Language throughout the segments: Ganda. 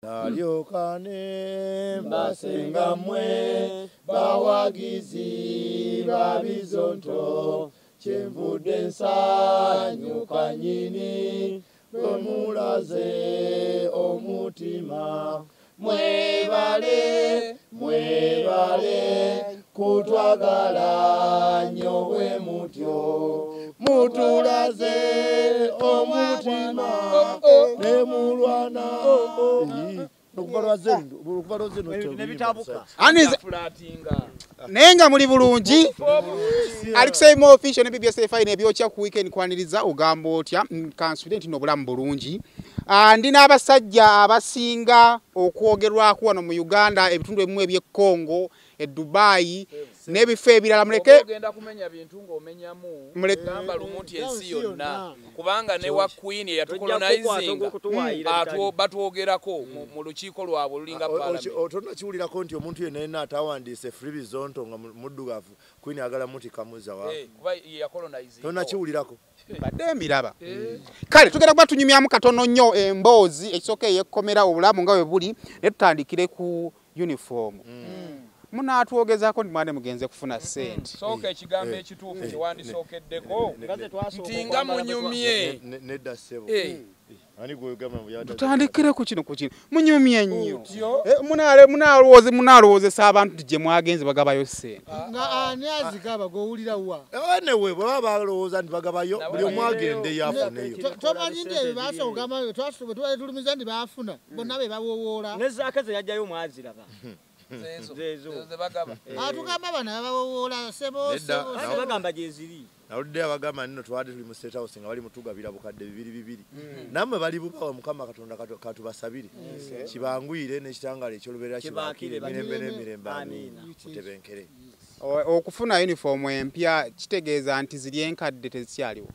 Nalyokane basenga mwe bawagizi babizonto kyenvudde nsanyuka nyini bwe mulaze omutima mwebale kutwagala nnyo bwe mutyo mutulaze omutima ne mulwana nenga muli bulungi Alexaimo official ne BBS fine ebyokya ku weekend kwaniriza ogamba otya kansule nti nobulamu bulungi ndina abasajja abasinga okwogerwako wano mu Uganda ebitundu ebimwe eby'Ekongo Dubai nebifo ebirala muleke ogenda kumenya bintu ng'omenyamu gamba lumuti ensi yonna kubanga ne wa Queen eyatukolonizing batwogerako mu lukiiko lwabwe lulinga parliament otonakiwulirako nti omuntu yenna atawandiise free bizonto nga muddugavu Queen agala muti kamuza wa kuba yakolonizing tonakiwulirako badde mbiraba kale tugenda kuba tunyumyamu katono nnyo emboozi ekisooka eyekomera obulamu nga bwe buli ne tutandikire ku uniform munatwogezaako ndi mwane mugenze kufuna sente sooka ekigambo ekituufu kyewandisookeddeko nti nga munyumye nedda ssebo ani gwegamba tutandikire ku kino munyumye nnyo munalowoozesa abantu nti gye mwagenze bagabayo sente nga ani azigaba gowulira wa newe bwe balowooza nti bagabayo buli omwagende yafuneyo tomanyi nti ebyo baasogamayo tulumiza nti baafuna bonna be bawowoola nezaakaze yajjayo mwaziraba atugamba bano babawowoola bagamba gyeziri nawulidde abagamba nino twali tuli mu State House nga bali mutugabira bukadde 2 nammwe bali bubawa Mukama Katonda katubasabire kibangwire n'ekitangala ekyolubeerera kibaakire emirembe n'emirembe amiina mutebenkere okufuna uniform empya kitegeeza nti ziri enkadde tezikyaliwo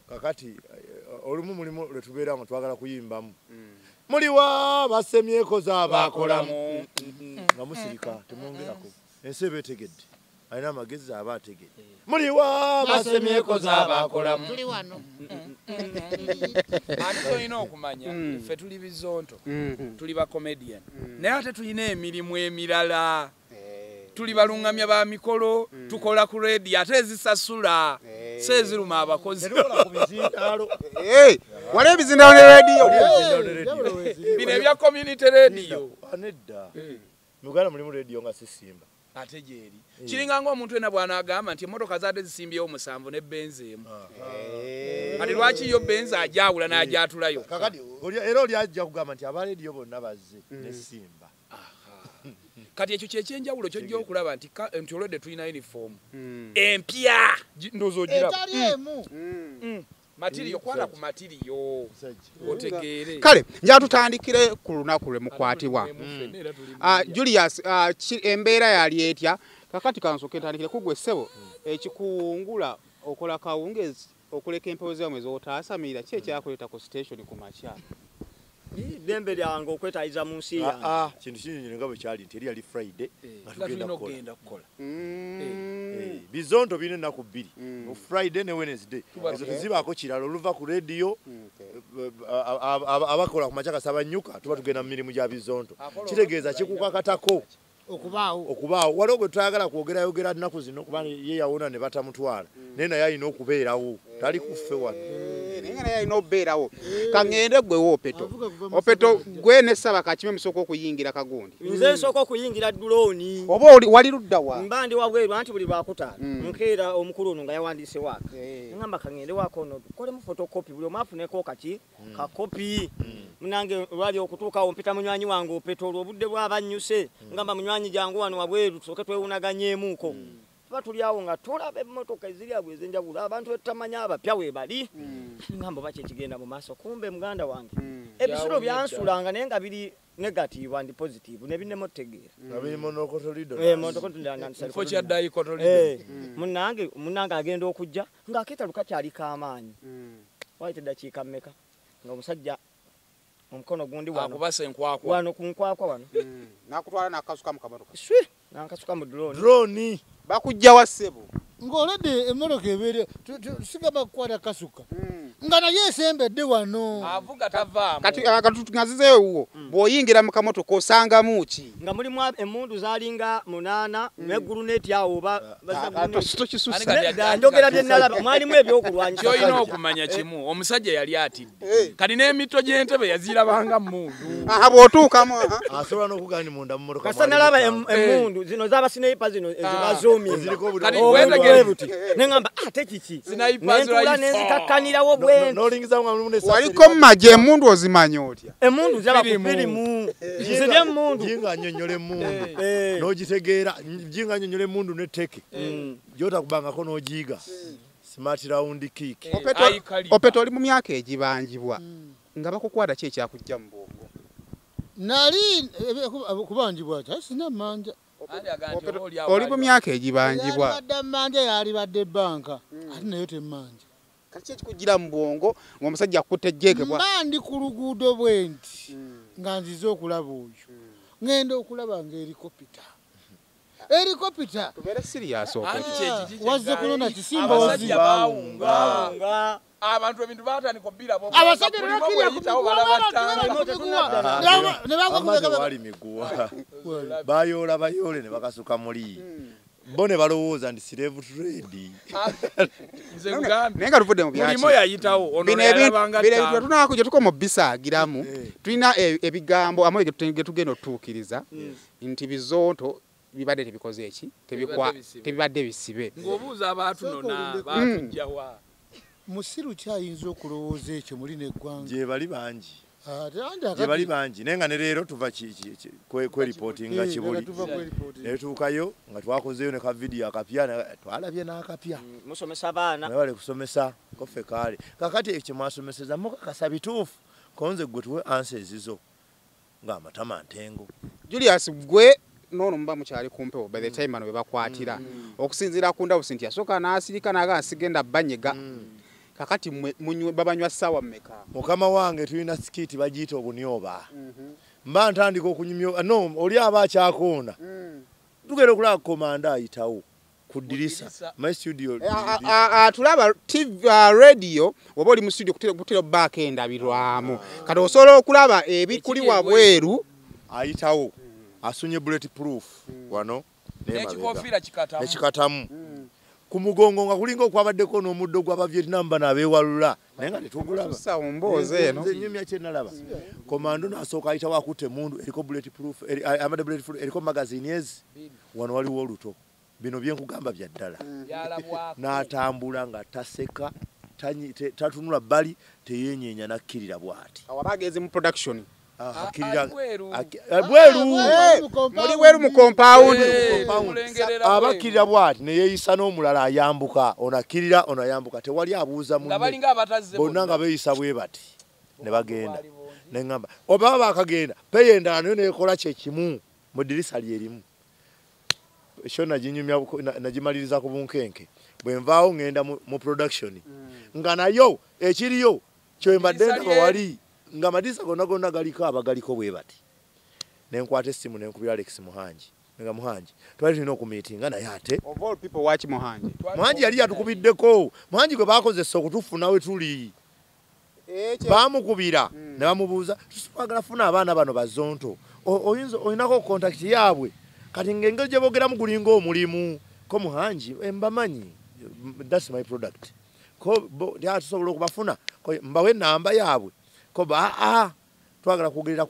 kakati olumu mulimu lwetubeera nga twagala kuyimbamu muliwa basemyeko zaabakolamu nga musirika temwongerako ensi eba etegedde alina amagezi aba ategedde muliwa basemyeko zaabakolamu tuli wano ate tulina okumanya ffe tuli bizonto tuli ba comedian naye ate tulina emirimu emirala tuli balungamya ba mikolo tukola ku radio ate ezisasula seziruma abakozi wale ebizindalo ne radio bino ebya community radio anedda mugala mulimu radio nga sisimba ate gyeri kiringa ng'omuntu ena bw'anaagamba nti emmotoka zaate zisimbyewo 7 ne benzi emu ati lwaki yo benzi ajawula n'ajatulayo kakati era oli ajja kugamba nti aba radio bonna bazze ne simba kati ekyo kyekyenjawulo kyojja okulaba nti olwedde tulina uniform empya ndowooza ogiraba matiriyo kwala ku matiriyo otegeere kale nja tutandikire ku lunaku lwe mukwatibwa Julius embeera yali etya kakati kansoke tandikire kugwe ssebo ekikuwungula okola kawungezi okuleka empewo z'omwezi otaasamira ki ekyakuleeta ku station ku makya dembe lyange okwetayiza mu nsi yange kintu kinene nga bwe kyali nti eri yali Friday nga tugenda kukola bizonto birina ennaku 2 Friday ne Wednesday ezo tezibaako kirala oluva ku radio abakola ku makya kasabanyuka tuba tugenda mu mirimu gya bizonto kitegeeza kikukakatako okubaawo waliwo gwe twayagala kwogera nnaku zino kubanga ye yawona ne batamutwala naye naye alina okubeerawo tali kuffe wano naye alina okubeerawo kaŋŋende gwewo opeto gwe ne ssaba kakime musooka okuyingira kagundi nze nsooka okuyingira drone oba wali ludda wa mba ndi wabweru anti buli lwakutaano nkeera omukulu ono nga yawandiise waaka ngamba kaŋŋende waako ono tukolemu fotokopi buli omu afuneko kaki kakopi munange lwali okutuukawo mpita munywanyi wange opeto olwo obudde bw'abannyuse ngamba munywanyi jangu wano wabweru tusooke twewunaganyeemuuko tuba tuli awo nga tulaba emmotoka eziri awo ez'enjawulo abantu betutamanya abapya weebali ngamba oba kyekigenda mu maaso kumbe muganda wange ebisulo byansulanga naye nga biri negative and positive ne binnemu otegeera munnange agenda okujja ng'akeeta lukakyali k'amaanyi waite eddakiika mmeka ng'omusajja omukono gundi wano ku nkwakwa wano nakutwala nakasuka mu kamotoka nankasuka mu drone drone bakujja wa ssebo ng'oledde emmoloka ebeere sigaba kukwata kasuka nga naye esembedde wano avuga tavaamu kati ngazizeewo bw'oyingira mu kamotoka osangamu ki nga mulimu emmundu zalinga 8 neggulu netyawo njogera byenalaba mwalimu ebyokulwanyisa kyolina okumanya kimu omusajja yali atidde kati n'emito gy'entebe yazirabanga mmundu bw'otuukamu asobola n'okugamba ni munda mu motoka kasa nalaba emmundu zino z'abasineyipa zino ezibazoomye kati wetegere neŋamba ate kiki Sniper nentula nenzikakkanirawo bwe n'olingiza waliko mu magye emmundu ozimanya otya emmundu zaba ku firimu ziri emmundu jinga annyonnyola emmundu n'ogitegeera jinga annyonnyola emmundu n'etteke gy'otakubangako n'ogiyiga smart round kick opeta oli mu myaka egibanjibwa nga bakukwata ki ekyakujja mu bwongo nali kubanjibwa ati sina manja oli mu myaka egibanjibwa yalibadde manja yalibadde banka ate nayo temmanja kati ekikugira mu bwongo ng'omusajja akutte ejjeekebwa mba ndi ku luguudo bwe nti nga nzize okulaba oyo ŋŋenda okulaba ng'erikopita tubeere sirias wazze kunona kisimboozi nga abantu ebintu batandika obbirabo abasajja wali miguwa bayoola bayoole ne bakasuka muli bo ne balowooza ndi slave trade naye nga tuvudde mu mulimo yayitawo ono yalabanga bintu tunako gye tukoma bisaagiramu tulina ebigambo amu ge tugenda otutuukiriza nti bizonto bibadde tebikoze eki tebibadde bisibe ng'obuuza abatunona batujjawa musiru kyayinza okulowooza ekyo muli neggwanga gye bali bangi gye bali bangi naye nga ne leero tuva kweripootinga kibuli netuukayo nga twakozeyo ne kavidiyo akapya twalabye n'akapya musomesa baana bale kusomesa koffe kaale kakati ekyo mwasomeseza mukakasa bituufu konze gwe tuwe ansa ezizo ng'amatama ntengo Julius gwe nono mba mukyali kumpewo by the time bano bebakwatira okusinziira ku ndawusi nti yasooka n'asirika naga asigenda banyega kakati babanywa ssaawa mmeka mukama wange tulina sikiti bagiyita obunyoba mba ntandika okunyumya no oli aba akyakoona tugenda okulaba komanda ayitawo ku ddirisa my studio tulaba TV radio oba oli mu studio kutera back endabirwamu kati osobola okulaba ebikuli wabweru ayitawo asunye bulletproof wano n'ekikofiira kikatamu ku mugongo nga kulinga okwabaddeko n'omuddo gw'aba Vietnam bano abeewalula naye nga tetugulaba nze nyumya kye nalaba komando n'asooka ayitawo akutte emundu eriko bulletproof amadde bulletproof eriko magazini ezi wano waliwo oluto bino byenkugamba bya ddala n'atambula nga taseka tatunula bbali teyenyeenya nakkirira bw'ati awabageze mu production bweru muli weru mu compound abakkirira bw'ati ne yeeyisa n'omulala ayambuka onakkirira ono ayambuka tewali abuuza munne bonna nga beeyisa bwe bati ne bagenda ne ŋŋamba oba baakagenda peyo endala nayo neekola kyekimu mu ddirisa lyerimu ekyo nagimaliriza ku bunkenke bwe nvaawo ŋŋenda mu production nga nayo ekiriyo kyembadde ndaba wali nga amadisa gonna galiko abagaliko bwe bati nenkwata essimu nenkubira Alex Muhanji nga Muhanji twali tulina okumiitinga naye ate of all people watch Muhanji yali yatukubiddeko Muhanji gwe baakozesa okutufuna we tuli baamukubira ne bamubuuza twagala funa abaana bano bazonto olinako contact yaabwe kati ng'engeri gye boogeramu gulinga omulimu ko Muhanji mbamanyi that's my product ko tusobola okubafuna mbawe enamba yaabwe ko twagala kugerera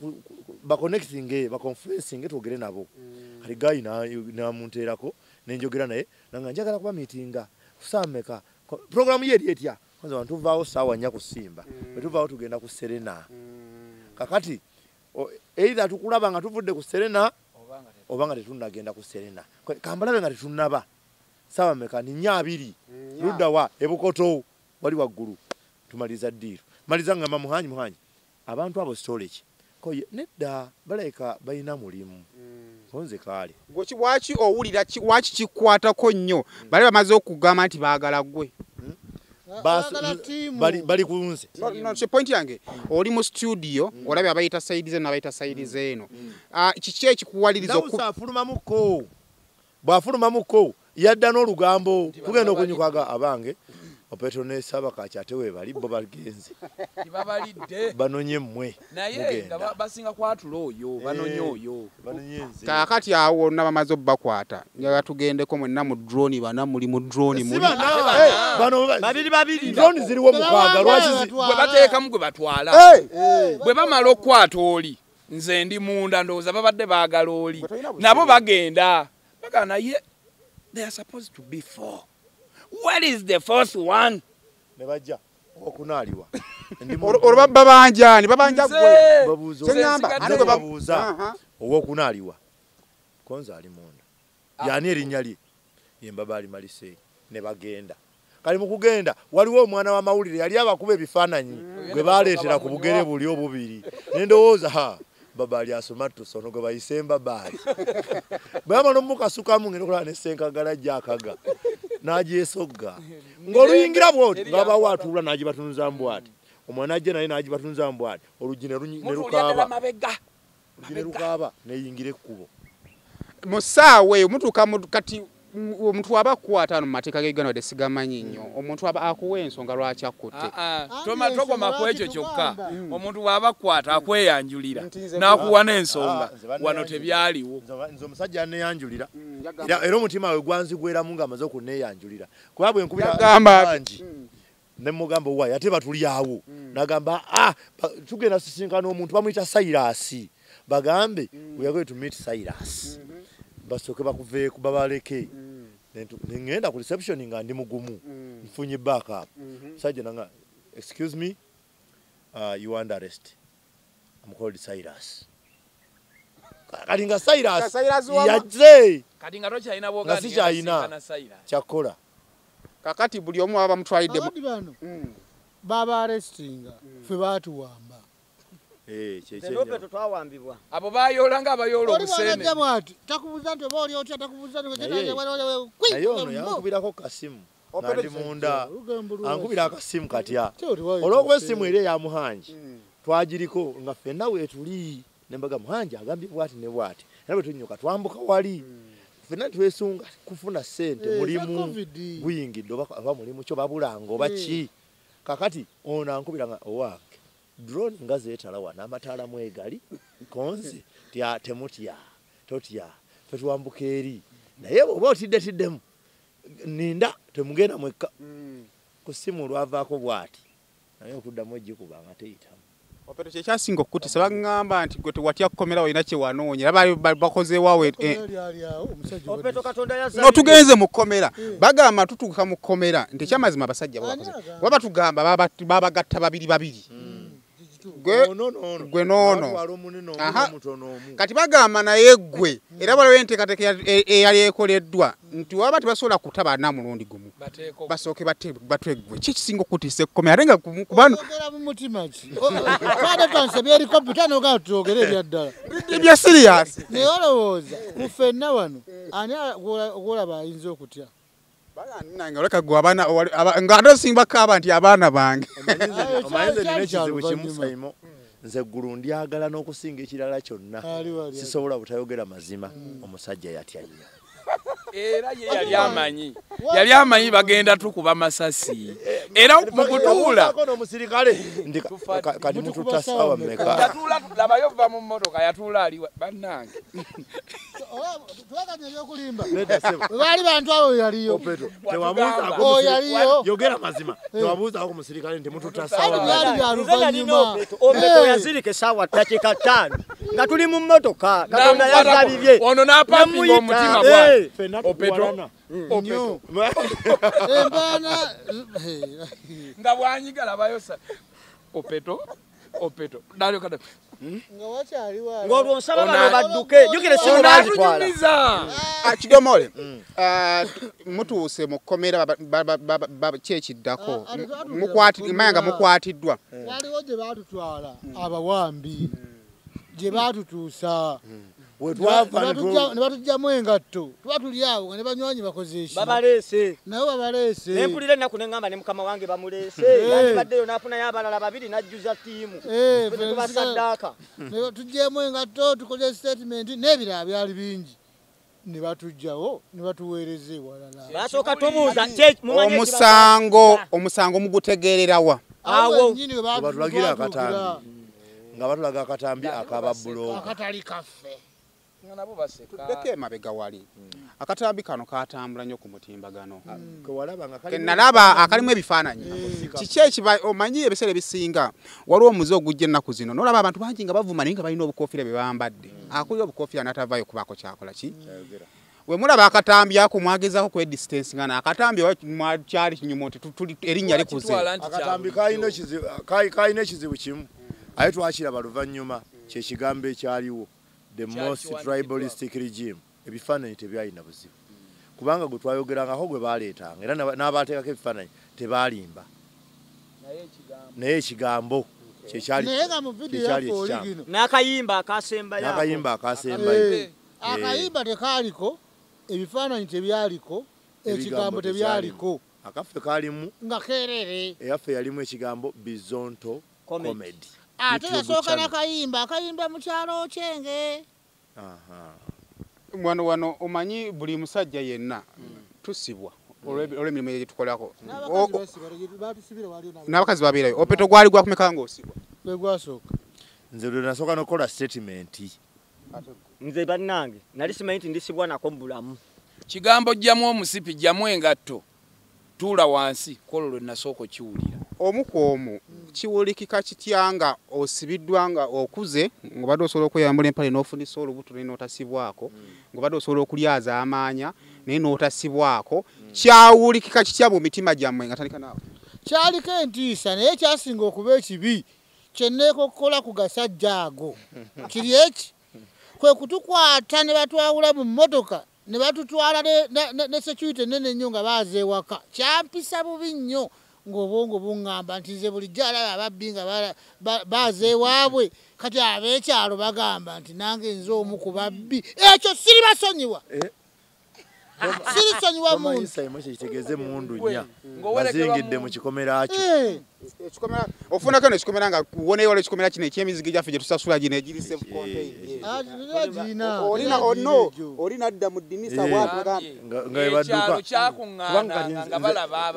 ba connecting ba conferencing tugere nabo kali gayi namunteerako nenjogera naye nanga njagala kuba meetinga kusameka program yeri etya kwanza abantu vaawo sawa nya kusimba betuvaawo tugenda ku Serena kakati either tukulaba nga tuvudde ku Serena obanga tetunagenda ku Serena kambalabe nga tetunaba sawa meka ni 2 ludda wa ebukoto wali waggulu tumaliza ddiiro maliza ngamba Muhanji abantu abo storage ko nedda balaika bayina mulimu konze kale goki wachi owulira wachi kikwatako nnyo bali bamaze okugamba nti baagala gwe bali kunze no point yange oli mu studio olabye abayita side ze n'abayita side ze eno kiki ekikuwaliriza bwafulumamuko yadda n'olugambo tugenda okunyukaga abange Opeto ne Sabakachi ate webali bo bagenze tibabalidde banonye mmwe naye nga basinga kwatula oyo banonye oyo banonyenze kakati awo nabamaze bakwata nga tugendeko mwenna mu drone bana muri mu drone muri bano babiri drone ziriwo mukaaga lwaki gwe bateeka mu gwe batwala bwe bamala okukwata oli nze ndi munda ndowooza babadde baagala oli nabo bagenda bagana ye they are supposed to be 4. What is the first one? ne bajja okunaaliwa babanja gwe babuuza Sengamba, ate babuuza owokunaaliwa konza ali munda yani erinnya lye yembabali malise ne bagenda kali mu kugenda waliwo omwana wa mawulire yali abakuba ebifaananyi gwe baleetera ku bugere buli obubiri nendowooza babali asoma tusono gwe bayisemba baali bwama nomukasukamu ngene kola ne senkagala jakaga najesogga ngoluyingira bwoti ngaba watula najibatunza mbwati omwana ajje naye najibatunza mbwati olujine rukaba neyingire kubo musawe omuntu kati omuntu abakwata no mateka gegano de sigamanyi nnyo omuntu akuwa ensonga lwaki akutte togoma ku ekyo kyokka omuntu bw'abakwata akweyanjulira n'akuwa n'ensonga wano tebyaliwo nze omusajja neyanjulira era omutima we gwanzigweramu ng'amaze okuneyanjulira kuba bwe nkubira bangi ne mugamba wayi ate batuli awo nagamba tugenda sisinkana omuntu bamuyita Sairasi bagambe we are going to meet Cyrus basoke bakuveeku babaleke ngenda ku reception nga ndi mugumu mfunye backup sajja nanga excuse me you are under arrest I'm called Cyrus kalinga Cyrus yaje kadinga tocha ina boga ndi kana Cyrus chakola kakati buli omu aba mutwalidde baba arrestinga fe batuwamba Opeto twawambibwa abo bayolanga abayolo obusene takubuza nti oba oli otya takubuza ayo yankubirako kasimu nandi munda ankubira akasimu katya olw'okwesimu eri ya Muhanji twagiriko nga ffenna weetuli nembaga Muhanji agambye bwati ne bwati era bwe tunyoka twambuka wali ffenna twesunga kufuna ssente mulimu guyingidde oba mulimu kyo babulanga oba ki kakati ono ankubira nga owange drone ngazeetala wana amataala mwegali konzi tya temutya totya fetuwambuka eri naye oba otidde ninda temugenda mwekka ku simu lwavaako bwati naye okuddamu ejjikubanga teyitamu Opeto kyekyasinga okukutisa bagamba nti gwe tewatya kukomera walina kye wanoonya bakozeewawe Opeto Katonda yazza notugenze mu kkomera bagamba tutuuka mu kkomera nti ekyamazima abasajja babakoze waba tugamba babagatta babiri gwe noono kati bagamba naye gwe era waliwo enteekateeka eyali ekoleddwa nti waba tebasobola kutabana mulundi gumu basooke batwegwe kikisinga okutiisa ekkomera ate nga kubano mu mutima ki twade twansabye helikopita nogaa tutwogere ebyaddala ebya siriyasi naye olowooza mu ffenna wano ani gwolaba ayinza okutya nange oleka gwe abaana nga ate simbakaaba nti abaana bange omanyize nina ekizibu kimu Saimo nze eggulu ndyagala n'okusinga ekirala kyonna sisobola butayogera mazima omusajja yatya nnyo era ye yali amanyi bagenda tukuba masasi era mu kutuula n'omusirikale ndi kati mututa sawa mmeka yatuula labayo va mu mmotoka yatuula ali bannange twaganya ebyokulimba baali bantu abo yaliyo yaliyo yogera mazima tewabuuzaako ku musirikale nti mututa sawa byali byaluvanyuma Opeto yazirika essaawa ddakiika 5 nga tuli mu mmotoka Katonda yazabibye ono n'apapinga omutima bwa Opeto embaana nga bwanyigala bayosa Opeto dalio kada nga wakyali wa ng'olwo nsaba bano badduke jjukira essimu baazitwala kidomole mutuuse mu kkomera kyekiddako mayanga mukwatiddwa waliwo gye baatutwala abawambi gye baatutuusa ne batugjamu engatto tuba tuli awo nga ne banywanyi bakoze eki babaleese naye babaleese nempulira ennaku neŋŋamba ne mukama wange bamuleese yandibaddeyo n'afunayo abalala babiri n'ajjuza ttiimu tubasaddaaka tuggyemu engatto tukoze statement n'ebirala byali bingi ne batujjawo ne batuweereza ewalala. Basooka tubuuza omusango mugutegeererawa awo nnyini we batulagira akatambi nga batulaga akatambi akababbuloga akatali kaffe. nabo baseka tuddeko emabega wali akatambi kano katambula nnyo ku mutimbagano kewalaba nalaba akalimu ebifaananyi kiki ekiba omanyi ebiseera ebisinga waliwo omuze ogujja ennaku zino nolaba abantu bangi nga bavuma naye nga balina obukofiira bye bambadde akulira obukofiira n'atavaayo kubaako kyakola ki we mulaba akatambi ako mwagezaako kwe distance ngana akatambi kyali kinyuma nti erinnya likuze akatambi kalina ekizibu kimu aye twakiraba luvannyuma kyekigambo ekyaliwo the most tribalistic regime ebifaananyi tebyalina buzibu kubanga gwe twayogerangako gwe baleetanga era n'abateekako ebifaananyi tebalimba naye ekigambo naye nga mu vidiyo yaffe oli gino n'akayimba akasembayo akayimba tekaaliko ebifaananyi tebyaliko ekigambo tebyaliko akaffe kalimu nga keerere eyaffe yalimu ekigambo bizonto comedy ate yasooka n'akayimba mu kyalo kyenge. wano omanyi buli musajja yenna tusibwa olw'emirimu gye tukolako n'abakazi babeerayo opeto gwali gwakumeka ng'osibwa gwe gwasooka nze lwe nasooka n'okukola statement nze bannange nali simanyi nti ndisibwa nako mu bulamu kigambo jjamu omusipi jjamu engatto tuula wansi kolo lwe nasooka okiwulira omu ku omu kiwulikika kitya nga osibiddwa nga okuze ng'obadde osobola okweyambula empale n'ofunisa olubuto naye n'otasibwako ng'obadde osobola okulyaza amaanya naye n'otasibwako kyawulikika kitya mu mitima gyammwe nga tandika naawe kyaliko entiisa naye kyasinga okuba ekibi kyenneeko okukola ku gasajja ago kiri eki kwe kutukwata ne batwawula mu mmotoka ne batutwala ne security ennene nnyo nga baaza ewaka kyampisa bubi nnyo ng'obwongo buŋŋamba nti nze bulijjo alaba ababbi nga baaza ewaabwe kati ab'ekyalo bagamba nti nange nze omu ku babbi ekyo siribasonyiwa sirisonyiwa muntu kitegeeze mundu nnya bazingidde mu kikomera kyo ofunako nekikomera nga kuwoneyo wala ekikomera kino ekyemizigi gyaffe gye tusasula gino egiri safe contain oli nadda mu ddinisa nga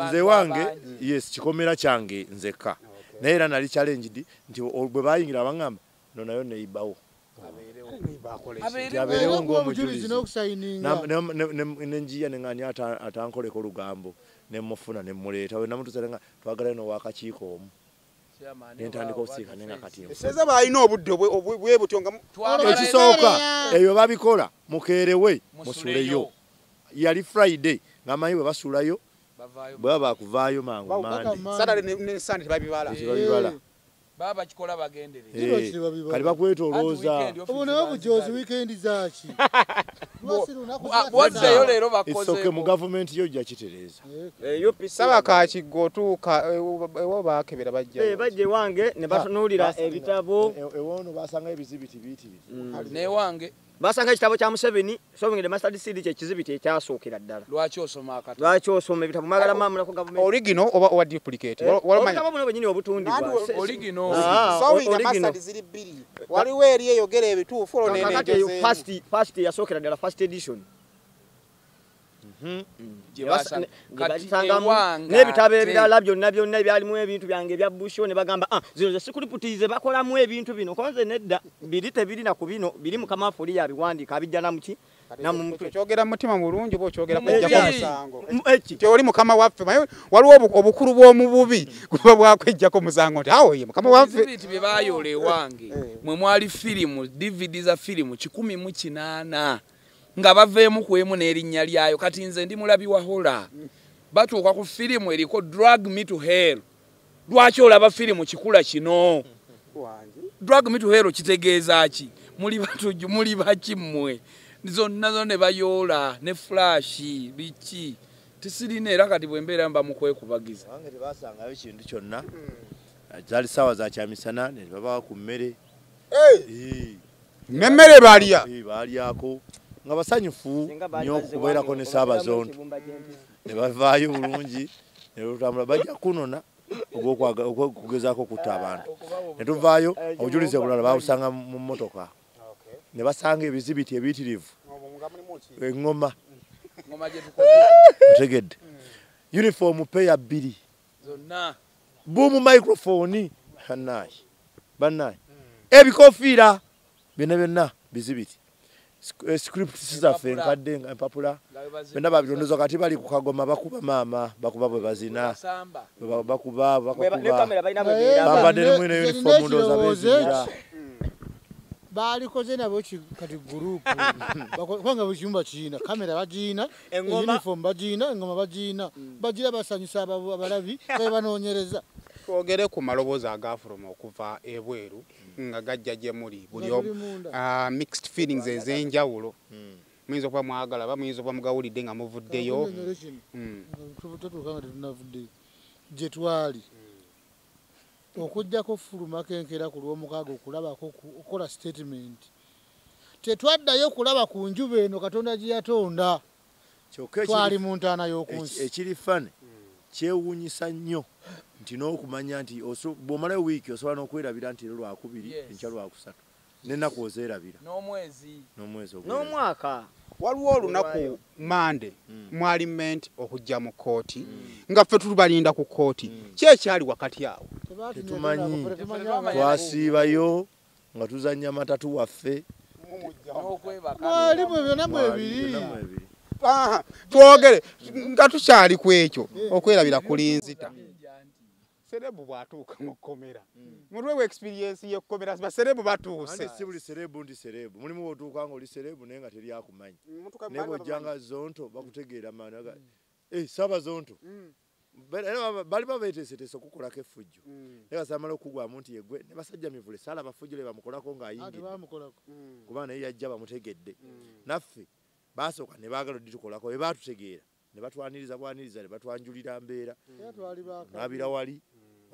nze wange yes kikomera kyange nzeka naye era nali challenged nti bwe bayingira baŋŋamba no nayo neyibawo abeerewo ng'omujulizi nenjiya neŋŋani atankoleko olugambo nemufuna nemuleeta we namutuusa nga twagalayo n'owakakiiko omu nentandika okusiika nenga katimba eseza balina obudde bwe butyo nga ekisooka ebyo babikola mukeerewe musuleyo yali Friday ng'amanyi bwe basuulayo bwe baba bakuvaayo mangu mande Saturday ne Sunday tebabibala baba kikola bagenderera kali bakwetolooza obunewo bujozi weekend zaki bwaddeyo leero bakoze isoke mu gavumenti yo jja kitereeza saba kakigo tuuka ewo baakebera bajja wange ne batunuulira ebitabo ewono basanga ebizibiti biyitirivu ne wange basanga ekitabo kya Museveni sobingire mustard seed kye kizibiti ekyasookera ddala lwaki osoma akata lwaki osoma ebitabo magala mamula ku government original oba duplicate walomanya obutabo buno bwenyini obutundibwa original sawinga mustard ziri bbiri waliwo eri eyogera ebituufu olwo first yasookera ddala first edition n'ebitabo ebirala byonna ebyalimu ebintu byange ebya busho ne bagamba zino ze sikuliputize bakolamu ebintu bino konze nedda biri tebirina ku bino biri mukama afuli yabiwandiika abijja namuki kyogera mutima mulungi oba okyogera kwejjako musango tyoli mukama waffe waliwo obukulu bw'omu bubi kuba bwakwejjako musango nti awo ye mukama waffe ebintu bye baayoola ewange mwe mwali firimu DVD za firimu 108 nga baveemu ku emu n'erinnya lyayo kati nze ndi mulabi wahola batuuka ku firimu eriko drag me to hell lwaki olaba firimu kikula kino drag me to hell kitegeeza ki muli batujju muli baki mmwe zonna ne bayoola ne flash biki tisirina era kati bwembeera mba mukwekubagiza wange tebasangayo kintu kyonna zali sawa za kyamisana ne babawa ku mmere nemmere balyako nga basanyufu nnyo okubeerako ne Saabazondo ne bavaayo bulungi ne lutambula bajja kunona ogwokugezaako okutta abantu ne tuvaayo obujulizi obulala babusanga mu mmotoka ne basanga ebizibiti ebiyitirivu engoma ngoma gye tukozesa otegedde uniform peya 2 zonna boom microphone bannaye ebikofiira byonna bizibiti script sizaffe enkadde empapula bonna babitondoza kati bali ku kagoma bakuba maama bakuba bwe bazina bakuba bambadde ne mwine uniform ndoza bezira balikoze nabo kati group kubanga bukyumba kiina kamera bagiina uniform bagiina engoma bagira basanyusa abalabi banoonyereza twogere ku maloboozi agafuluma okuva ebweru nga gajja gye muli buli mixed feelings ez'enjawulo muyinza okuba mwagala muyinza okuba mugawulidde nga muvuddeyo gye twali okujjako fuluma kenkera ku lw'omukaaga okulabako okukola statement tetwaddayo kulaba ku njuba eno katonda gye yatonda twali mu ntaana y'okunsi ekiri fane kyewuunyisa nnyo nti n'okumanya nti bw'omalayo wiiki osobola n'okwerabira nti lwakubiri enkya lwakusatu n'ennaku ozeerabira n'omwezi n'omwaka waliwo olunaku mande mwalimenti okujja mu kooti nga ffe tubalinda ku kooti kyekyali wakati awo tetumanyi twasiibayo nga tuzannya matatu waffe mwalimu byonna mwebiri twogere nga tukyali ku ekyo okwerabira kulinzita serebu bwatuuka mu kkomera mulwewo experience y'ekkomera baserebu batuuse si buli serebu ndi serebu mulimu bw'otuuka nga oli serebu naye nga teri akumanyi naye bw'ojjanga zonto bakutegeera maani saaba zonto bali babeeteeseteese okukolako effujjo naye basamala okugwamu nti yegwe ne basajja mivule saala abafujjo le bamukolako ng'ayingidde kubanga naye yajja bamutegedde naffe baasooka ne baagala oddi tukolako bwe baatutegeera ne batwaniriza bwaniriza ne batwanjulira mbeera naabira wali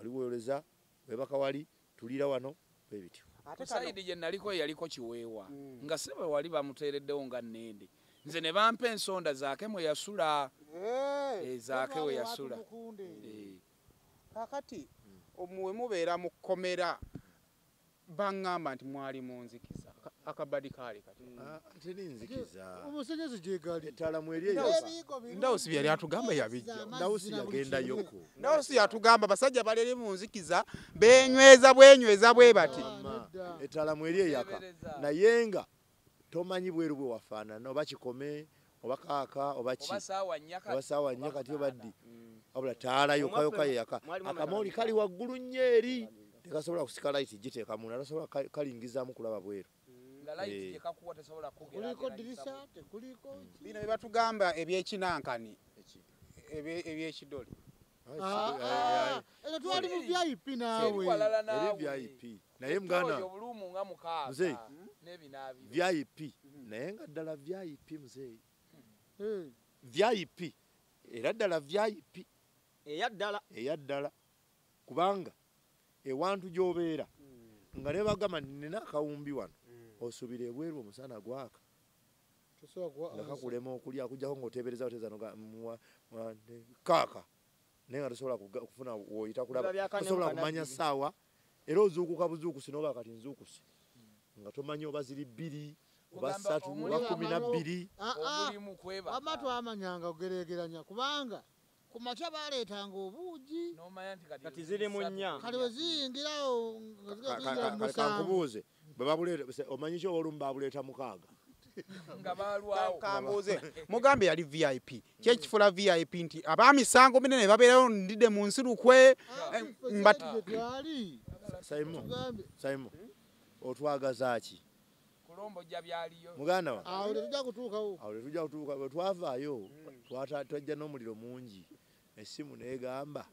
woyoleza webaka wali tulira wano bwe bityo saidi gye naliko yaliko kiweewa nga sebe wali bamuteereddewo nga nnende nze ne bampa ensonda zaake mwe yasula zaake we yasula kakati omuwe mubeera mu kkomera baŋŋamba nti mwali mu nzikiza akabadi kaali kati teri nzikiza omusanyuzi gyegali ettalamu eri ndawusi byali atugamba yabijja ndawusi yagendayoko ndawusi yatugamba basajja balere mu nzikiza benyweza bwe bati ettalamu eri eyaka naye nga tomanyi bweru bwe wafaanana oba kikome oba kaaka oba ki oba saawa nnya kati obaddi wabula taala yokayoka yeyaka akamooli kali waggulu nnyo eri tekasobola kusika layiti giteeka munda tasobola kalingizaamu kulaba bweru bino bye batugamba ebyekinankani ebyekidoli twali mu VIP naawe eri VIP naye muganda muzeeyi VIP naye nga ddala VIP muzeeyi VIP era ddala VIP eyaddala kubanga ewantu gy'obeera nga ne bagamba nina akawumbi wano osubira ebweru omusana gwaka nga kakulema okulya akujjako ng'oteebereza otezano kaaka naye nga tosobola kufuna woyita kulaba tosobola kumanya ssaawa era ozuukuka buzuukusi n'oba kati nzuukusi nga tomanyi oba ziri 2 oba 3 oba 12 wamma twamanyanga ogereegeranya kubanga ku makya baleetanga obuugi kati ziri mu nnya kale we ziyingirawo kankubuuze omanyi ki oba olumu babuleeta mukaaga kambuuze mugambe yali VIP kyekifula VIP nti abamisango minene babeerawo ndidde mu nsi lukwe Simon otwagaza ki muganda wa awo tetujja kutuukawo bwe twavaayo twajja n'omuliro mungi essimu neegamba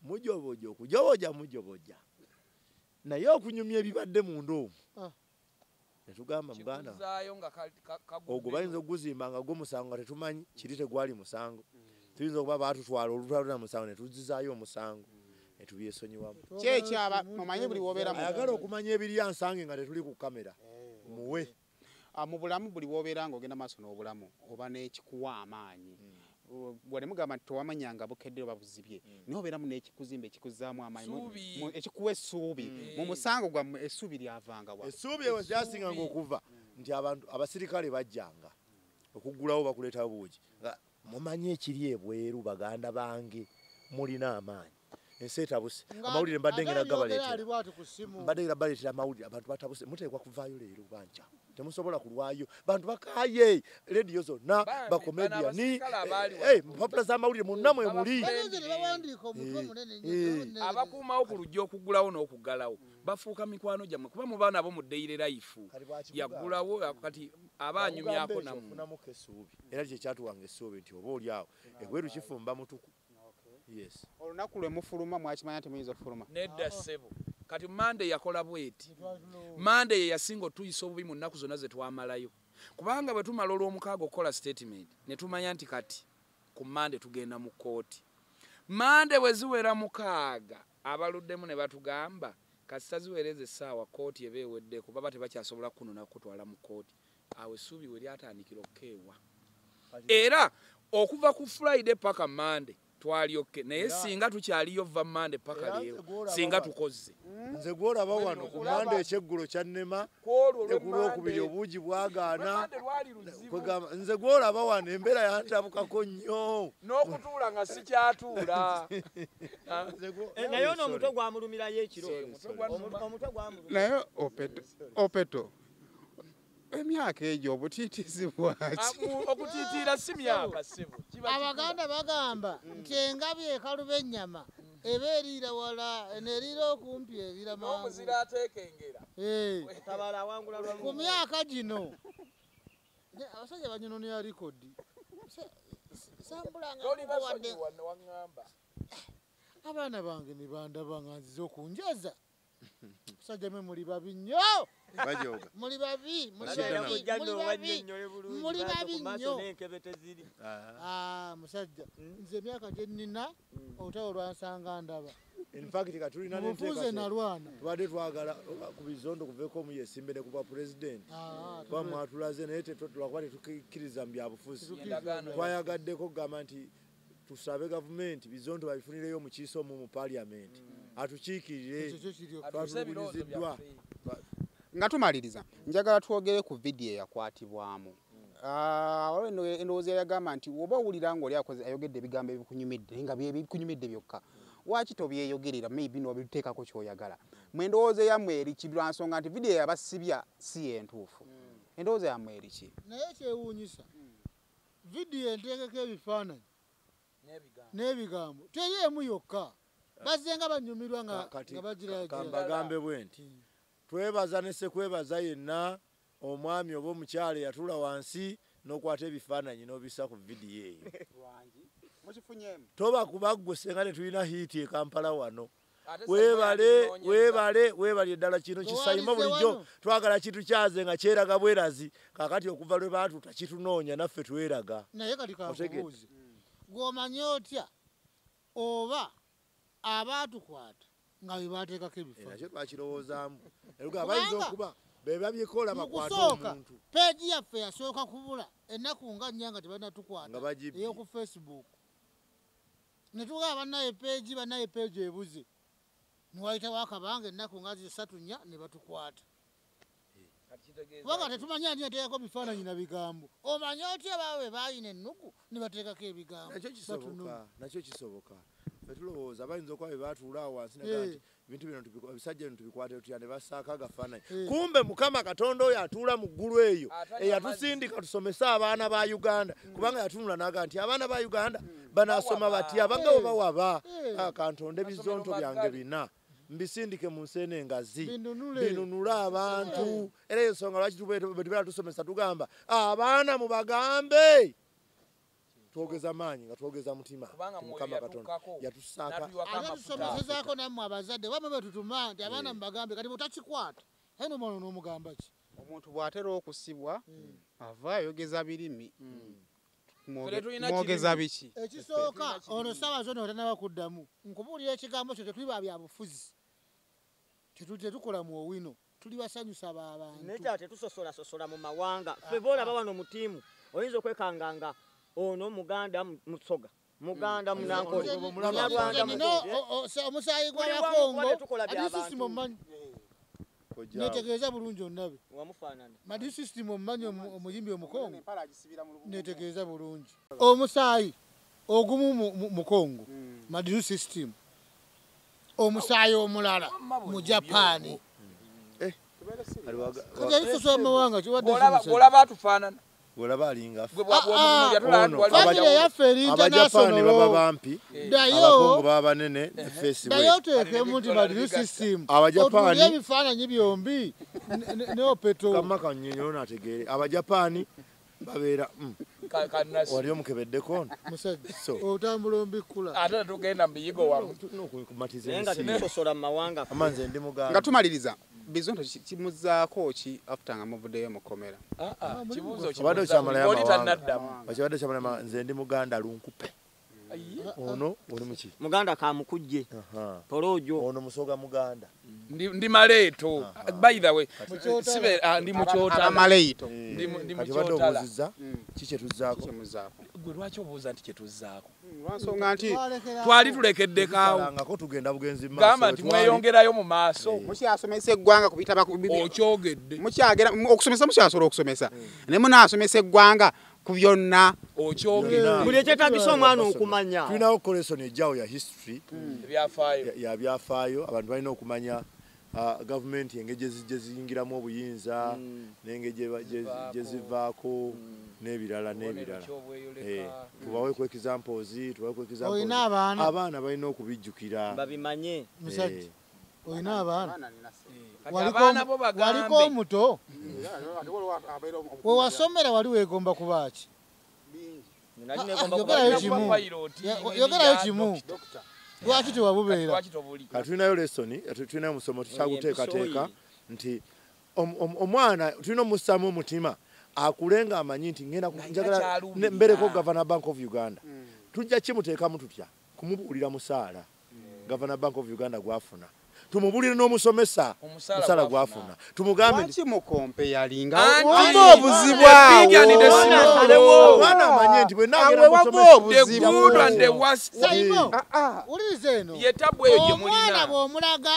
mujoboja naye okunyumya ebibadde munda omwo netugamba muganda ogwo bayinza okuguzimba nga gw'omusango nga tetumanyi kiri tegwali musango tuyinza okuba baatutwala olutwaluna musango netuzizaayo omusango netubyesonyiwamu kyekyaba mumanyi buli wobeera ayagala okumanya ebiri ansange nga tetuli ku kamera muwe mu bulamu buli wobeera nga ogenda maaso n'obulamu oba n'ekikuwa amaanyi bwale mugamba nti towamanyanga bukedde oba buzibye naye obeeramu n'ekikuzimba ekikuzaamu amaanyi ekikuwa essuubi mu musango gwammwe essuubi lyavanga wa essuubi ewo lyasinganga okuva nti abantu abasirikale bajjanga okuggulawo bakuleeta buugi nga mumanyi ekiri ebweru baganda bange mulina amaanyi ensi etabuse amawulire mbadde ngera gabaleetera amawulire abantu batabuse muteekwa kuvaayo leero banca temusobola kulwayo bantu bakaaye rediyo zonna bakomediani mpapula z'amawulire munna mwe muli abakuumawo ku lujja okuggulawo n'okuggalawo bafuuka mikwano gyammwe kuba muba nabo mu Daily Life yaggulawo kati aba anyumyako namufunamu essuubi era kyekyatuwanga essuubi nti oba oli awo ebweru kifumba mutuku. Yes. Olunaku lwe mufuluma mwakimanya temuyinza okufuluma. Nedda ssebo. Kati Monday yakola bweti. Monday yasinga otuyisa obubi mu nnaku zonna ze twamalayo. Kubanga bwe tumala olw'omukaaga okukola statement ne tumanya nti kati ku Monday tugenda mu kooti. Monday bwe ziwera mukaaga abaluddemu ne batugamba kasita ziwereze essaawa kooti eba eweddeko baba tebakyasobola kunona kutwala mu kooti. Awe essuubi we lyatandikira okukeewa. Era okuva ku Friday paka Monday twali okke naye singa tukyaliyo va Monday paka leero singa tukoze nze gwolaba wano ku Monday ekyeggulo kyannema ekulwokubiri obuugi bwagaana nze gwolaba wano embeera yantabukako nnyo n'okutuula nga sikyatuula naye ono omutwe gwamulumirayo ekiro naye opeto emyaka egyo obutiitizi bwaki okutiitiira si myaka ssebo abaganda bagamba nti engabi ekaluba ennyama eba eriira wala neeriira okumpi eriira n'omuzira ateekengera ku myaka gino abasajja banyononera likodi sambulanga abaana bange ne bandaba nga nzize okunjaza musajja mwe muli babi nnyo muli babi nnyo musajja nze emyaka gye nnina olutalo lwansanga ndaba in fact katulina mufuze nalwana tubadde twagala ku bizondo kuveeko omu yesimbe ne kuba president kuba mwatulaze naye tetwakuba tetukkiriza mu byabufuzi twayagaddeko kugamba nti tusabe gavumenti bizondo babifunireyo mu kiiso mu parliament atukiikirire twatulugunyiziddwa nga tumaliriza njagala twogere ku vidiyo eyakwatibwamu endowooza yagamba nti oba owulira nga oli ayogedde ebigambo ebikunyumidde nga byebikunyumidde byokka waki tobyeyogerera maybe nobiteekako kyoyagala mwe endowooza yammwe eri ki lwa nsonga nti vidiyo yabasibya si yentuufu endowooza yammwe eri ki naye kyewuunyisa vidiyo enteekeko ebifaananyi n'ebigambo teri emu yokka bazze nga banyumirwa nga bagirambagambe bwe nti twebaza ne sekwebaza yenna omwami oba omukyala eyatula wansi n'okwata ebifaananyi n'obisa ku vidiyo eyo toba kubaggwe senga tetulina hiiti e Kampala wano weebale ddala kino kisayima bulijjo twagala kitu kyaze nga kyeraga bwerazi kakati okuva lwe baatuta kitunoonya naffe tweraga naye kati kakubuuzi gw'omanye otya oba abaatukwata nga bwe baateekako ebifaananyi nakyo twakirowoozaamu bayinza okuba beba byekola bakwata omuntu peegi yaffe yasooka kubula ennaku nga nnya nga tebalina tukwata ey'oku Facebook ne tugaba bannaye peegi ebuze niwayitawo akabanga ennaku nga zisatu nnya ne batukwata kubanga tetumanyi ani yateekako bifaananyi na bigambo omanye otya baawe baayina ennuku ne bateekako ebigambo nakyo kisoboka tulowooza bayinza okuba bebaatuula awo wansi nagati ebintu bino ebisajja bino tubikwate tutya ne bassaako agafaananyi kumbe mukama katonda oyo atuula mu ggulu eyo eyatusindika tusomese abaana ba Uganda kubanga yatunula naga nti abaana ba Uganda banaasoma batya bagabo bawaba kantonde bizonto byange bina mbisindike mu nsene engazi binunule abantu era eyo nsonga lwaki betubeera tusomesa tugamba abaana mubagambe twogeza maanyi nga twogeza mutima mukama katonda yatusaaka tusomesezako nammwe abazadde bamwe betutuma nti abaana mubagambe kati butakikwata eno mwana n'omugamba ki omuntu bw'atera okusibwa ava ayogeza birimi mwogeza biki ekisooka ono ssaabazo ono tanaba kuddamu nkubuulira ekigambo kyo tetuliba byabufuzi tetukola mu owino tuli basanyusa abantu naye ate tusosola mu mawanga ffe boolaba wano mu ttiimu oyinza okwekanganga ono muganda musoga muganda munankole omusaayi gw'abakongo abisisimu mmanyi netegeeza bulungi onnabe wamufaanana madi system omumanyi omuyimbi omukongo netegeeza bulungi omusaayi ogumu mu Kongo madi system omusaayi omulala mu Japan kajalisoso amawanga olaba atufaanana olaba alinga famire yaffe eri international baba bampi abakongo baba banene dayo teekemu nti madi system abajapani ebifaananyi byombi neopeto kamaka nnyonyo nategeere abajapani babeera wali omukebeddeko musajja otambula ombikula ate tugenda mu biyigo wamu naye nga tetusosola mu mawanga amanze ndi muganda nga tumaliriza bizonto kimuzaako ki after nga muvuddeyo mukomera kibuuzo obadde okyamala oli yamawanga tannaddamu okibadde okyamala nze ndi muganda lunkupe ono oli muki muganda kamukujje polojo ono musoga muganda ndi maleeto by the way sibe ndi mukyotala amaleito ndi kati badde mukyotala obuuzizza ki kyetuzaako gwe lwaki obuuza nti kyetuzaako lwansonga nti twali tulekeddekaawo ngako tugenda bugenzi gamba nti mweyongerayo mu maaso mukyasomesa eggwanga kubitaba okyogedde mukyagera okusomesa mukyasobola okusomesa ne munaasomesa eggwanga ku byonna okyogedde buli ekyetagisa omwana okumanya tulinawo kolesoni ejjawo ya history ebyafaayo ya byafaayo abantu balina okumanya gavumenti engeri gye ziyingiramu obuyinza n'engeri gye zivaako n'ebirala tubawe ku examples abaana balina okubijjukira babimanye musajja olina abaana abaana bo waliko bagambe omuto wewasomera wali weegomba kubaaki nali negomba yogerayo kuba kimu Pilot, yogerayo kimu lwaki tewabubeera lwaki tobuli tulinayo lesoni tulinayo musomo tukyaguteekateeka nti omwana tulina omussamu omutima akule nga amanyi nti njagala mbereko Governor Bank of Uganda tujja kimuteekamu tutya kumubuulira musaala Governor Bank of Uganda gwafuna tumubulire n'omusomesa musala gwafuna tumugambe lwaki mukompe yalinga Anti, waba obuzibu awo omwana amanye nti bwe awe naagera waba the obuzibu good and the worst Saimo uliriza eno yetabwe eyo gye omwana mulina bw'omulaga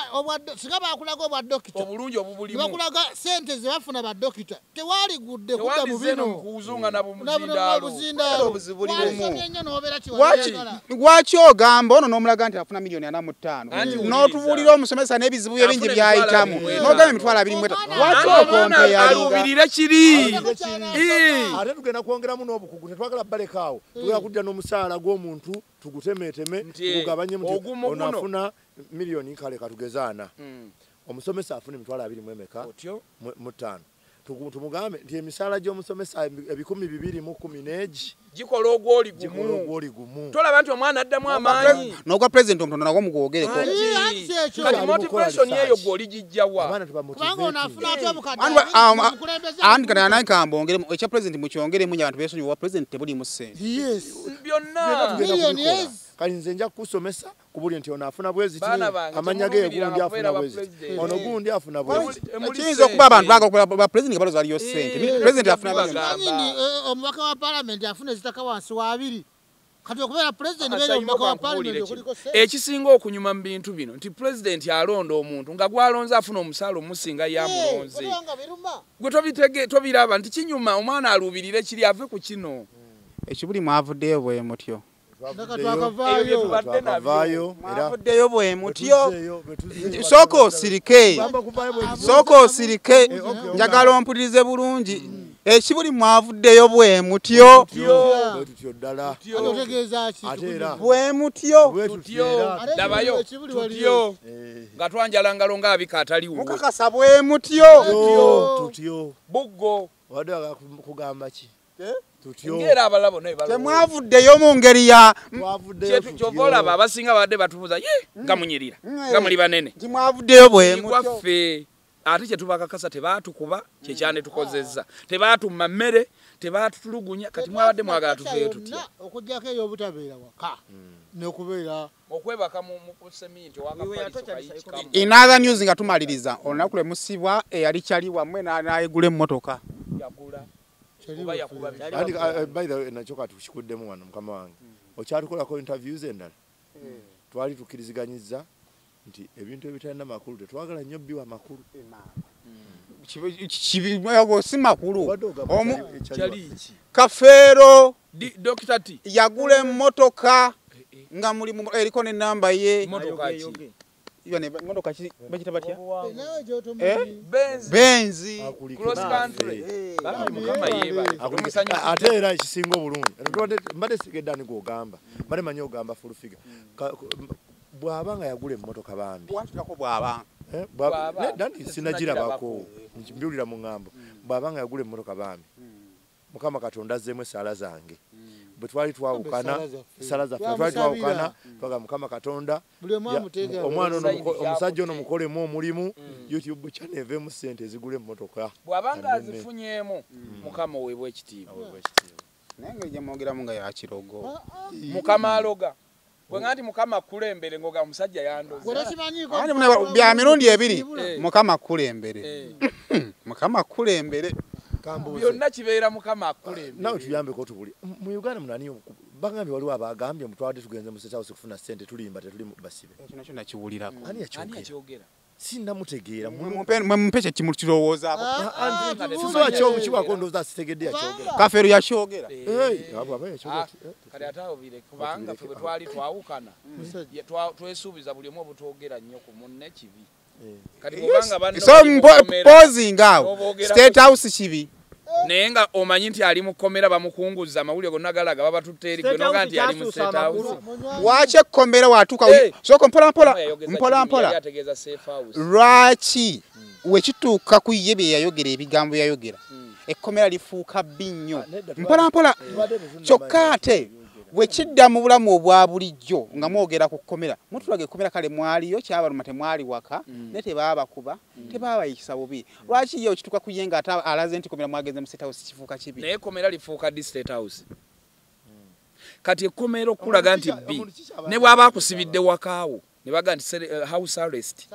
singa bakulaga obwa dokita obulungi obubulimu bakulaga sente ze bafuna badokita tewaligudde kudda mu tewandizeno bino mukuuzunga nabo nabunobuzindaalo obuzibu bulimu. nnyo n'obeera kiwayagala lwaki ogamba ono n'omulaga nti afuna miliyoni 45 Anti n'otubuulira omusomesa n'ebizibu bye bingi byayitamu n'ogamba emitwalo 25 lwaki okompe yalinga alubirire kiri ate tugenda kwongeramu n'obukugu tetwagala balekaawo tugenda kujja n'omusaala gw'omuntu tugutemeeteme tugugabanye ono afuna miliyoni kale katugezaana omusomesa afuna emitwalo 25 tumugambe nti emisaala gy'omusomesa 210 n'egi gikola ogwoli gumu tolaba nti omwana addamu amaanyi n'ogwa pulezidenti omutondo nagwo mugogereko kati motivation yeyo gwoli gijjawa abaana kubanga onaafuna ate obukadde andi kana nankamba ongeremu ekya pulezidenti mukyongeremu nyo abantu beesonyiwa obwa pulezidenti tebulimu ssente byonna million kali nze nja kukusomesa kubuli nti ono afuna bweziti Baana bange, amanya ge temuluubirira gundi afuna kubeera bweziti ba ono gundi afuna bweziti kiyinza okuba abantu baagala ba pulezidenti nga baloza aliyo ssente pulezidenti afuna Manyini omubaka wa parliament afuna ezitaka wansi wa 2 kati okubeera pulezidenti beera omubaka wa parliament okuliko ssente ekisinga okunyuma mu bintu bino nti pulezidenti alonda omuntu nga gwalonze afuna omusaala omusinga yamulonze olwanga biruma gwe tobiraba nti kinyuma omwana alubirire kiri ave ku kino ekibuli mwavuddeyo bwe mutyo ndaka twakavaayo twakavaayo era mwavuddeyo bwe mutyo bwetuzeeyo sooka osirike bamba kuvaayo bwe sooka osirike njagala ompulirize bulungi ekibuli mwavuddeyo bwe mutyo tutyo ddala otegeeza ki ate era bwe mutyo bwe tutyo tutyo Ate dabayo ekibuli waliyo. tutyo nga twanjala ngalo ng'abika ataliwo mukakasa bwe mutyo tutyo buggo wadde kugamba ki tutyo ngera abalala bonna ebalaba temwavuddeyo mu ngeri ya twavuddeyo kyova olaba abasinga badde batubuuza ye nga munyirira nga muli banene nti mwavuddeyo bwe mutyo gwaffe ate kyetubakakasa tebaatukuba kyekyane tukozezza tebaatuma mmere tebaatutulugunya kati mwabadde mwagala tuveeyo tutya okugjako ey'obutabeera waka n'okubeera okwebaka mu seminti in other news nga tumaliriza olunaku lwe musibwa eyali kyali wammwe n'ayegula emmotoka yagula Kyali oba waffe. yakuba by the way nakyo kati kikuddemu wano mukama wange okyatukolako interviews endala twali tukkiriziganyizza nti ebintu ebitalina makulu tetwagala nnyo biwa makulu kibigo si makulu. Obadde ogamba Omu Kyali iki? Kafeero Dr. T. yagula emmotoka nga muli eriko ne namba ye. Motoka ki? Yone emmotoka bakita batya? nawe gyotomanyi. Benz. Benzi. Cross country. Bala mukama yebale. Ate era ekisinga obulungi mbadde sigeddaani gwogamba mbadde manyi ogamba full figure bw'aba nga yagula emmotoka bambi Wantukako bw'aba. dani sinagirabako mbiwulira mu ŋŋambo bw'aba nga yagula emmotoka bambi mukama katonda azzeemu essaala zange bwe twali twawukana essaala zaffe bwe twali twawukana twaga mukama katonda buli omu amuteega omwana ono omusajja ono mukolemu omulimu youtube channel eveemu ssente ezigula emmotoka bw'abanga azifunyeemu mukama weebwa ekitiibwa. Naye ngeri gye mwogeramu nga yakirogo. Mukama aloga. Bwe nga nti mukama kulembere ngoga musajja yandoze. gwe takimanyiko. Ani bya mirundi ebiri mukama kulembere. Mukama kulembere. Byonna kibeera mukama akulembere. Nawe tuyambeko tubuli mu Uganda munani bagambye waliwo abagambye mutwade tugenze mu State House kufuna ssente tulimba tetuli basibe. Kino kyonna kiwulirako. Ani yakyogera? Sinnamutegeera mumpe kye kimukirowoozaako. Sisobola kiwako ndowooza asitegedde yakyogera. Kafeero yakyogera. Abo aba yakyogera. Kale ate awo bire kubanga ffe bwe twali twawukana twesuubiza buli omu obutwogera nnyo ku munne kibi. Kati kubanga banno So posing awo State House kibi. naye nga omanyi nti ali mu kkomera bamukunguza amawulire gonna galaga babatutte eri gwe nti ali mu State House. Lwaki ekkomera watuuka sooka mpola yategeeza safe house. Lwaki wekituuka ku ye bye yayogera ebigambo yayogera ekkomera lifuuka bbi nnyo mpola kyokka ate bwe kidda mu bulamu obwa bulijjo nga mwogera ku kkomera mutulaga ekkomera kale mwaliyo kyabaluma temwali waka ne tebabakuba tebabayisa bubi. Lwaki ye okituuka ku ye nga ate alaze nti kkomera mwagenze mu State House kifuuka kibi. Naye ekkomera lifuuka di State House. Kati ekkomera okulaga nti bbi ne bw'aba akusibidde wakaawo ne baga nti house arrest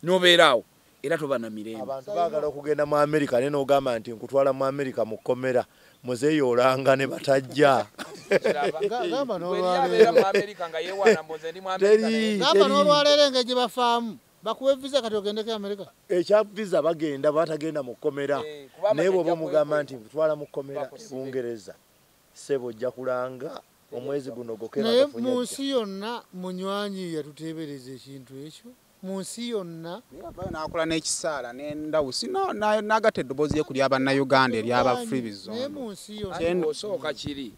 n'obeeraawo era toba na mirembe. Abantu baagala okugenda mu America ne n'ogamba nti nkutwala mu America mu kkomera muzeeyoolanga ne batajja. Gamba n'olwaleero engeri gye bafaamu bakuwe visa kati ogendeko America. Ekya visa bagenda batagenda mu kkomera naye bw'oba omugamba nti nkutwala mu kkomera Bungereza ssebo ojja kulanga omwezi guno gokera naye mu nsi yonna munywanyi yatuteebereza ekintu ekyo mu nsi yonna n'akola n'ekisaala n'endawusi n'agatta eddoboozi ye ku ly'Abannayuganda ery'aba free zone. naye mu nsi yonna osooka kiri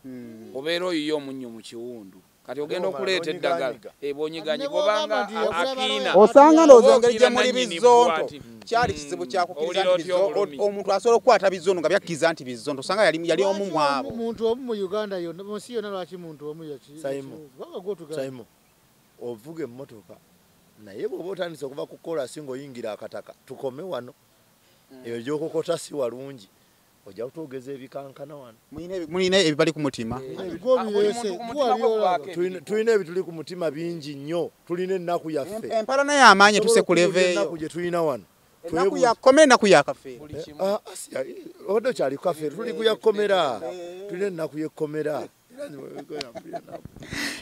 obeera oyiyo omunnyo mu kiwundu kati ogenda okuleeta eddagala bw'onyiganyi kubanga akiina osanga ndowooza engeri gye muli bizonto kyali kizibu kyakukkiriza nti omuntu asobola okukwata bizonto nga byakkiriza nti bizonto osanga yali omu mu abo. Muntu omu mu Uganda yonna mu nsi yonna lwaki muntu omu Saimo ovuga emmotoka naye bw'oba otandise okuva ku koolasi ng'oyingira akataka tukome wano eyo gy'okokota si walungi ojja kutwogeza ebikankana wano. Mulina ebibali ku mutima. Tulina ebituli ku mutima bingi nnyo. Tulina ennaku yaffe. Empalana y'amaanyi tuse ku leve eyo. Ennaku gye tulina wano. Ennaku ya kkomera ennaku ya Kafeero. Obadde okyali Kafeero tuli ku ya kkomera. Tulina ennaku y'ekkomera.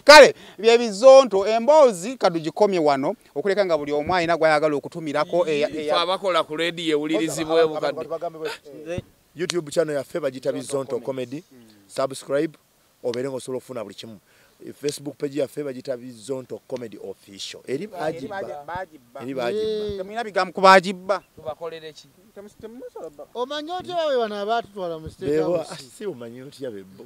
Kale bye bizonto emboozi kadugikomye wano okuleka nga buli omu alina gwayagala okutumirako abakola ku radio ewulirizibwe bukadde. YouTube channel yaffe bagita Bizonto Comedy. Subscribe obeere ng'osobola okufuna buli kimu. Facebook page yaffe bagita Bizonto Comedy Official. Eri bagibba. Temulina bigambo ku bagibba. Tubakolere ki? omanyi otya bawe bano abaatutwala mu State House. Si omanyi otya bebbo.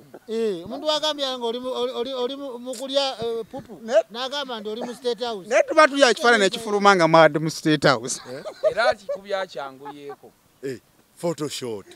Omuntu wagambye nga oli mu kulya pupu n'agamba nti oli mu State House. Naye tuba tulya ekifaananyi ekifuluma nga mwadi mu State House. Era kikubya kyanguyeeko. Photoshop